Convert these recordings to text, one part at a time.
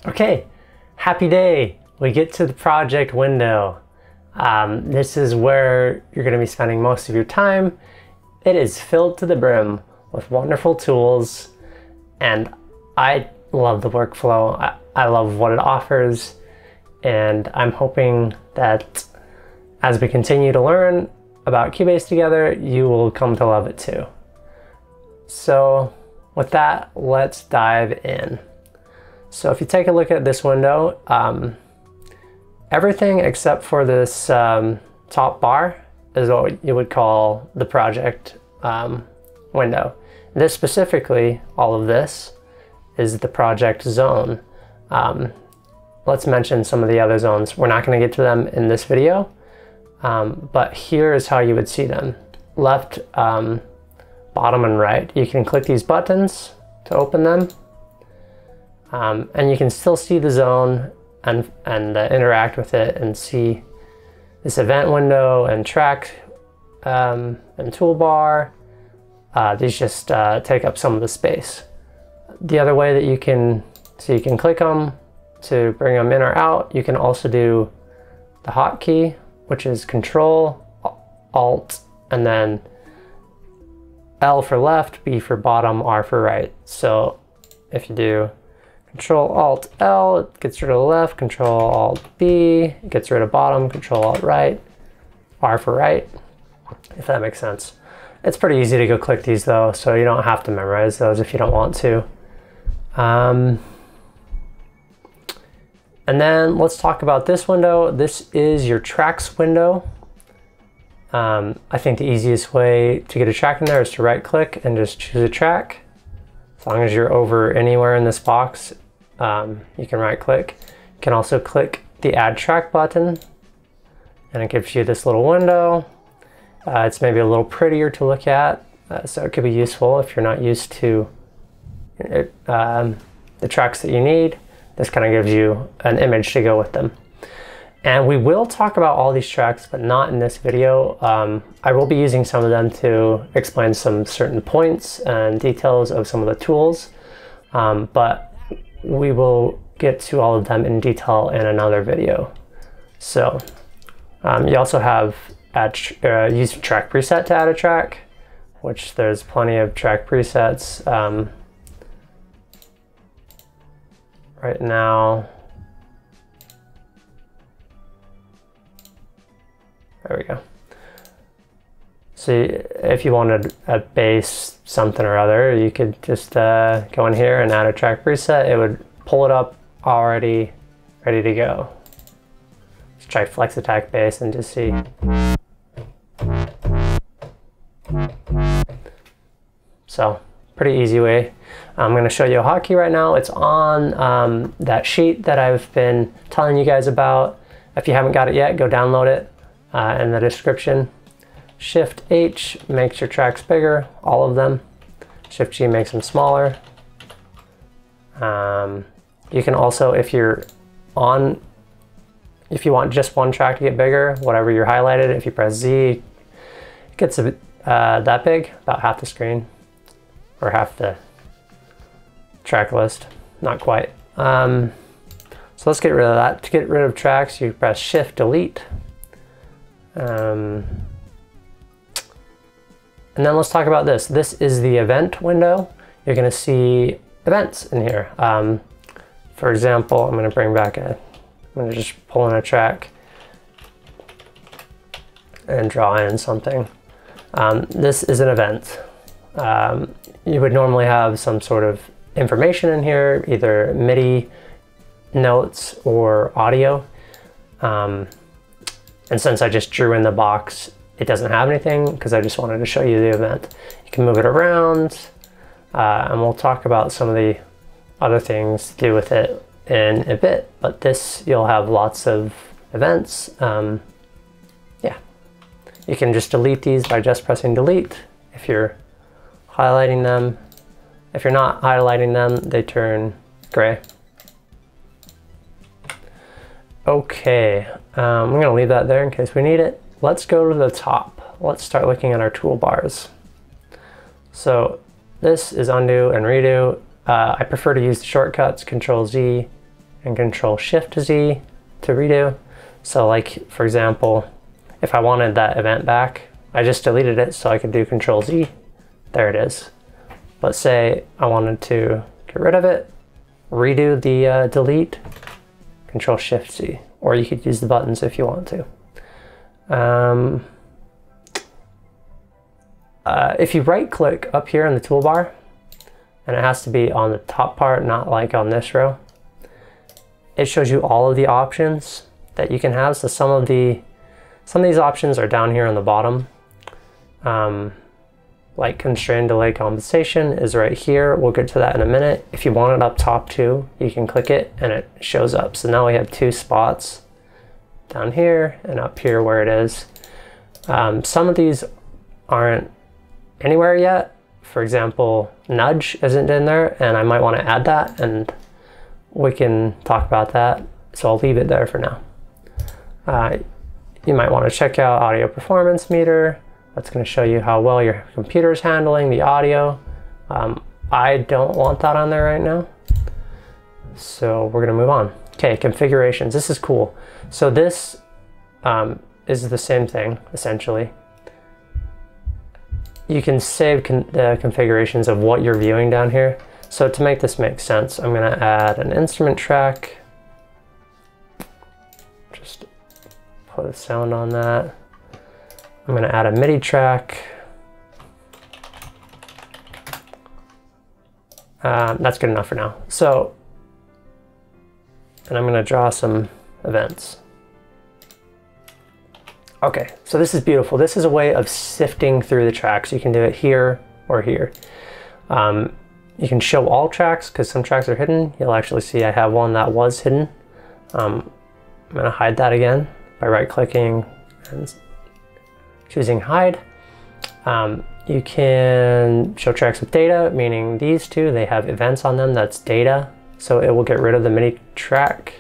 Okay, happy day. We get to the project window. This is where you're going to be spending most of your time. It is filled to the brim with wonderful tools, and I love the workflow. I love what it offers, and I'm hoping that as we continue to learn about Cubase together, you will come to love it too. So with that, let's dive in. So if you take a look at this window, everything except for this top bar is what you would call the project window. This specifically, all of this, is the project zone. Let's mention some of the other zones. We're not going to get to them in this video, but here is how you would see them. Left, bottom, and right. You can click these buttons to open them. And you can still see the zone and interact with it and see this event window and track and toolbar. These just take up some of the space. The other way that you can click them to bring them in or out. You can also do the hotkey, which is Control, Alt, and then L for left, B for bottom, R for right. So if you do Control Alt L, it gets rid of the left. Control Alt B, it gets rid of bottom. Control Alt right, R for right, if that makes sense. It's pretty easy to go click these though, so you don't have to memorize those if you don't want to. And then let's talk about this window. This is your tracks window. I think the easiest way to get a track in there is to right click and just choose a track. As long as you're over anywhere in this box, you can right click. You can also click the add track button and it gives you this little window. It's maybe a little prettier to look at, so it could be useful if you're not used to the tracks that you need. This kind of gives you an image to go with them. And we will talk about all these tracks, but not in this video. I will be using some of them to explain some certain points and details of some of the tools, but we will get to all of them in detail in another video. So you also have use track preset to add a track, which there's plenty of track presets. Right now, there we go. So if you wanted a bass something or other, you could just go in here and add a track preset. It would pull it up already ready to go. Let's try flex attack bass and just see. So pretty easy way. I'm going to show you a hotkey right now. It's on that sheet that I've been telling you guys about. If you haven't got it yet, go download it in the description. Shift H makes your tracks bigger, all of them. Shift G makes them smaller. You can also, if you want just one track to get bigger, whatever you're highlighted, if you press Z, it gets a bit, that big, about half the screen, or half the track list, not quite. So let's get rid of that. To get rid of tracks, you press Shift Delete. And then let's talk about this. This is the event window. You're going to see events in here. For example, I'm going to just pull in a track and draw in something. This is an event. You would normally have some sort of information in here, either MIDI notes or audio. And since I just drew in the box, it doesn't have anything because I just wanted to show you the event. You can move it around, and we'll talk about some of the other things to do with it in a bit, but this, you'll have lots of events. Yeah, you can just delete these by just pressing delete if you're highlighting them. If you're not highlighting them, they turn gray. Okay, I'm gonna leave that there in case we need it. Let's go to the top. Let's start looking at our toolbars. So this is undo and redo. I prefer to use the shortcuts, Control Z and Control-Shift-Z to redo. So like, for example, if I wanted that event back, I just deleted it so I could do Control-Z. There it is. But say I wanted to get rid of it, redo the delete, Control-Shift-Z. Or you could use the buttons if you want to. If you right-click up here in the toolbar, and it has to be on the top part, not like on this row, it shows you all of the options that you can have. So some of these options are down here on the bottom. Like constrained delay compensation is right here. We'll get to that in a minute. If you want it up top too, you can click it and it shows up. So now we have two spots down here and up here where it is. Some of these aren't anywhere yet. For example, nudge isn't in there, and I might want to add that, and we can talk about that. So I'll leave it there for now. You might want to check out audio performance meter. That's going to show you how well your computer is handling the audio. I don't want that on there right now, so we're going to move on. Okay, configurations. This is cool. So this is the same thing, essentially. You can save the configurations of what you're viewing down here. So to make this make sense, I'm going to add an instrument track. Just put a sound on that. I'm going to add a MIDI track. That's good enough for now. So, and I'm going to draw some events. Okay, so this is beautiful. This is a way of sifting through the tracks. You can do it here or here. You can show all tracks because some tracks are hidden. You'll actually see I have one that was hidden. I'm going to hide that again by right-clicking and choosing hide. You can show tracks with data, meaning these two, they have events on them. That's data, so it will get rid of the MIDI track.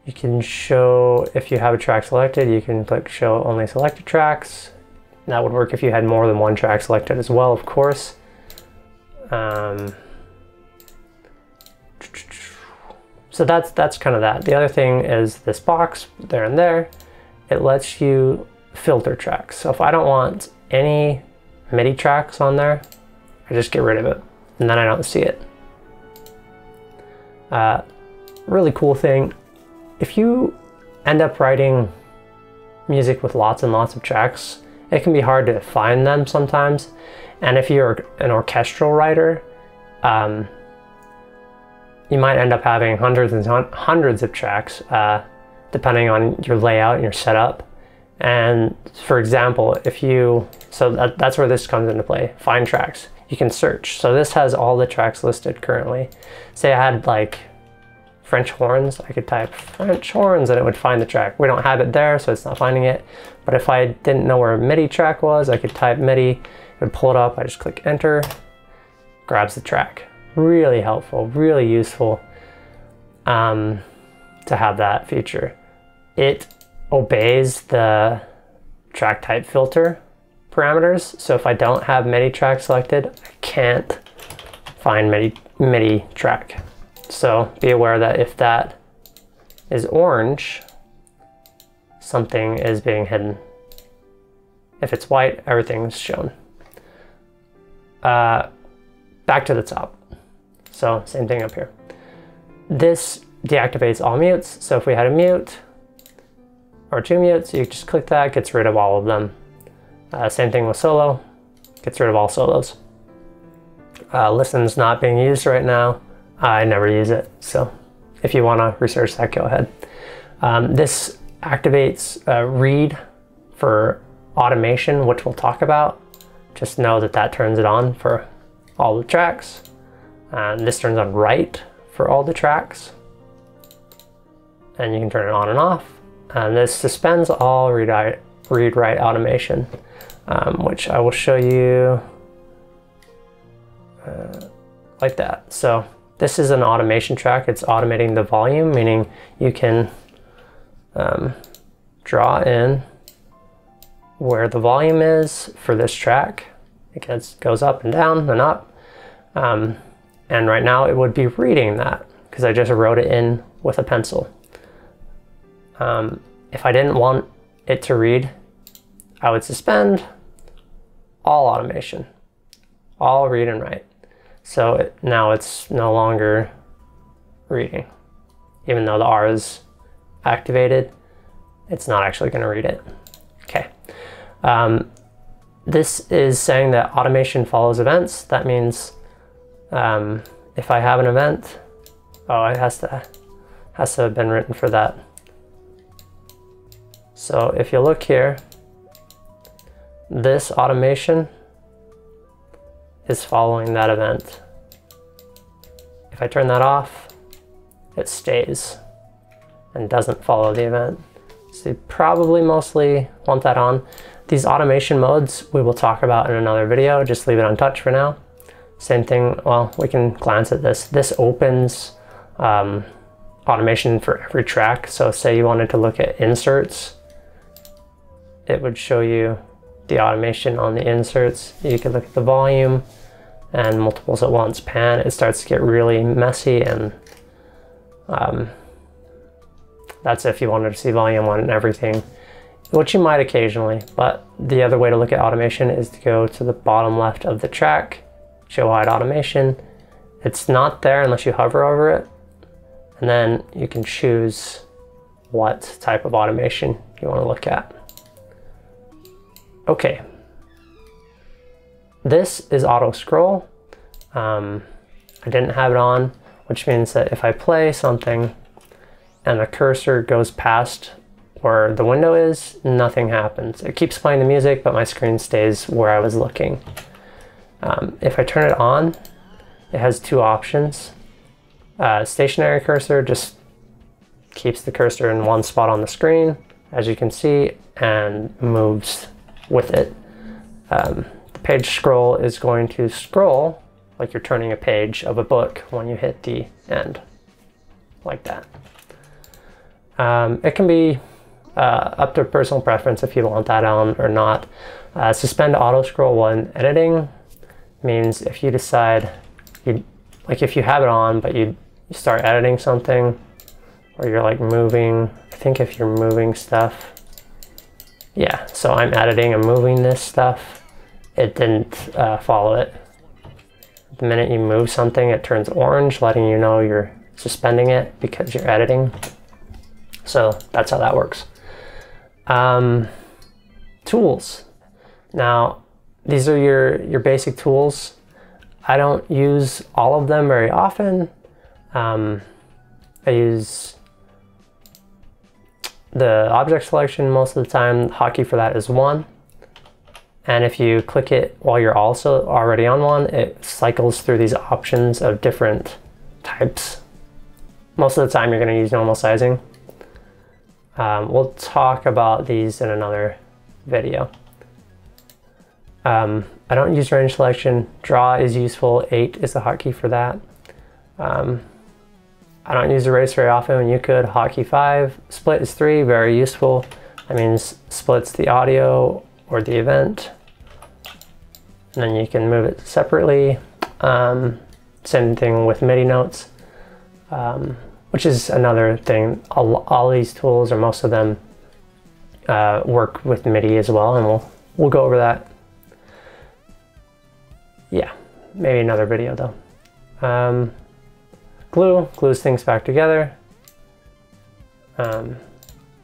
You can show, if you have a track selected, you can click show only selected tracks. That would work if you had more than one track selected as well, of course. So that's kind of that. The other thing is this box there and there. It lets you filter tracks. So if I don't want any MIDI tracks on there, I just get rid of it, and then I don't see it. Really cool thing. If you end up writing music with lots and lots of tracks, it can be hard to find them sometimes. And if you're an orchestral writer, you might end up having hundreds and hundreds of tracks, depending on your layout and your setup. And for example, that's where this comes into play, find tracks. You can search. So this has all the tracks listed currently. Say I had like French horns, I could type French horns and it would find the track. We don't have it there, so it's not finding it. But if I didn't know where a MIDI track was, I could type MIDI, it would pull it up, I just click enter, grabs the track. Really helpful, really useful to have that feature. It obeys the track type filter parameters. So if I don't have MIDI track selected, I can't find MIDI track. So be aware that if that is orange, something is being hidden. If it's white, everything's shown. Back to the top. So same thing up here. This deactivates all mutes. So if we had a mute or two mutes, you just click that, gets rid of all of them. Same thing with solo, gets rid of all solos. Listen's not being used right now. I never use it, so if you want to research that, go ahead. This activates read for automation, which we'll talk about. Just know that that turns it on for all the tracks. This turns on write for all the tracks. And you can turn it on and off. And this suspends all read-write automation, which I will show you like that. So this is an automation track. It's automating the volume, meaning you can draw in where the volume is for this track. It goes up and down and up. And right now it would be reading that because I just wrote it in with a pencil. If I didn't want it to read, I would suspend all automation, all read and write. So now it's no longer reading. Even though the R is activated, it's not actually going to read it. Okay. This is saying that automation follows events. That means if I have an event, it has to have been written for that. So if you look here, this automation is following that event. If I turn that off, it stays and doesn't follow the event. So you probably mostly want that on. These automation modes we will talk about in another video. Just leave it untouched for now. Same thing, well, we can glance at this. This opens automation for every track. So say you wanted to look at inserts, it would show you the automation on the inserts. You could look at the volume and multiples at once, pan. It starts to get really messy, and that's if you wanted to see volume on everything, which you might occasionally. But the other way to look at automation is to go to the bottom left of the track, show hide automation. It's not there unless you hover over it, and then you can choose what type of automation you want to look at. Okay, this is auto scroll. I didn't have it on, which means that if I play something and the cursor goes past where the window is, nothing happens. It keeps playing the music, but my screen stays where I was looking. If I turn it on, it has two options. Stationary cursor just keeps the cursor in one spot on the screen, as you can see, and moves with it. The page scroll is going to scroll like you're turning a page of a book when you hit the end, like that. It can be up to personal preference if you want that on or not. Suspend auto scroll when editing means if you decide, if you have it on but you start editing something, or you're like moving, I think if you're moving stuff, yeah, so I'm editing and moving this stuff, it didn't follow it. The minute you move something, it turns orange, letting you know you're suspending it because you're editing. So that's how that works. Tools. Now, these are your basic tools. I don't use all of them very often. I use the object selection most of the time. Hotkey for that is 1. And if you click it while you're also already on one, it cycles through these options of different types. Most of the time you're going to use normal sizing. We'll talk about these in another video. I don't use range selection. Draw is useful. 8 is the hotkey for that. I don't use erase very often when you could. Hotkey 5. Split is 3, very useful. That means splits the audio or the event. And then you can move it separately. Same thing with MIDI notes, which is another thing. All these tools, or most of them, work with MIDI as well, and we'll go over that. Yeah, maybe another video though. Glue glues things back together. And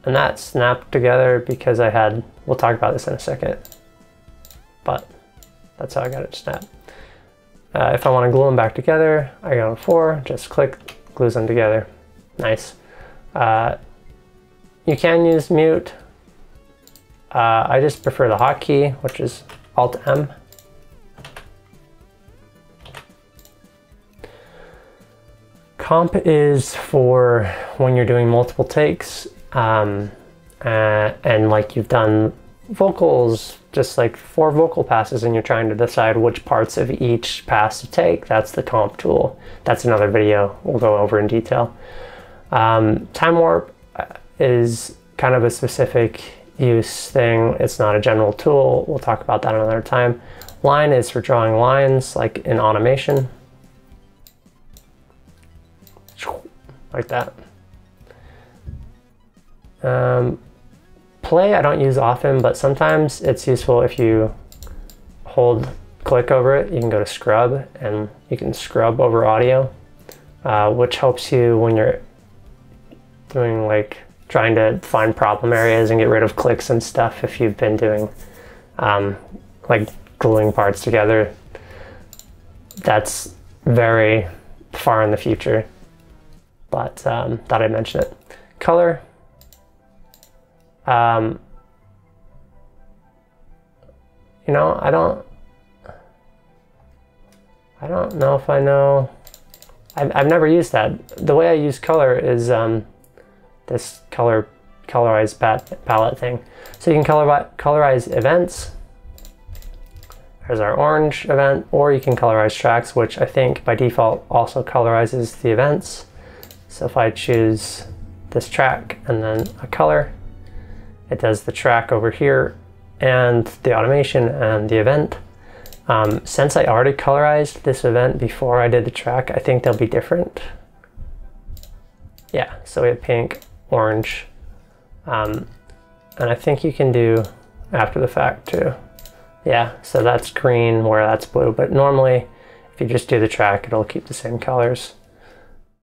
that snapped together because we'll talk about this in a second, but that's how I got it to snap. If I want to glue them back together, I go to 4, just click, glues them together. Nice. You can use mute. I just prefer the hotkey, which is Alt-M. Comp is for when you're doing multiple takes, and like you've done vocals, just like 4 vocal passes, and you're trying to decide which parts of each pass to take. That's the comp tool. That's another video we'll go over in detail. Time warp is kind of a specific use thing. It's not a general tool. We'll talk about that another time. Line is for drawing lines, like in automation. like that. Play I don't use often, but sometimes it's useful if you click over it, you can go to scrub and you can scrub over audio, which helps you when you're doing like trying to find problem areas and get rid of clicks and stuff if you've been doing like gluing parts together. That's very far in the future, but thought I'd mention it. Color. You know, I don't know if I know. I've never used that. The way I use color is this colorize palette thing. So you can colorize events. There's our orange event, or you can colorize tracks, which I think by default also colorizes the events. So if I choose this track and then a color, it does the track over here and the automation and the event. Since I already colorized this event before I did the track, I think they'll be different. Yeah, so we have pink, orange, and I think you can do after the fact too. Yeah, so that's green where that's blue, but normally if you just do the track, it'll keep the same colors.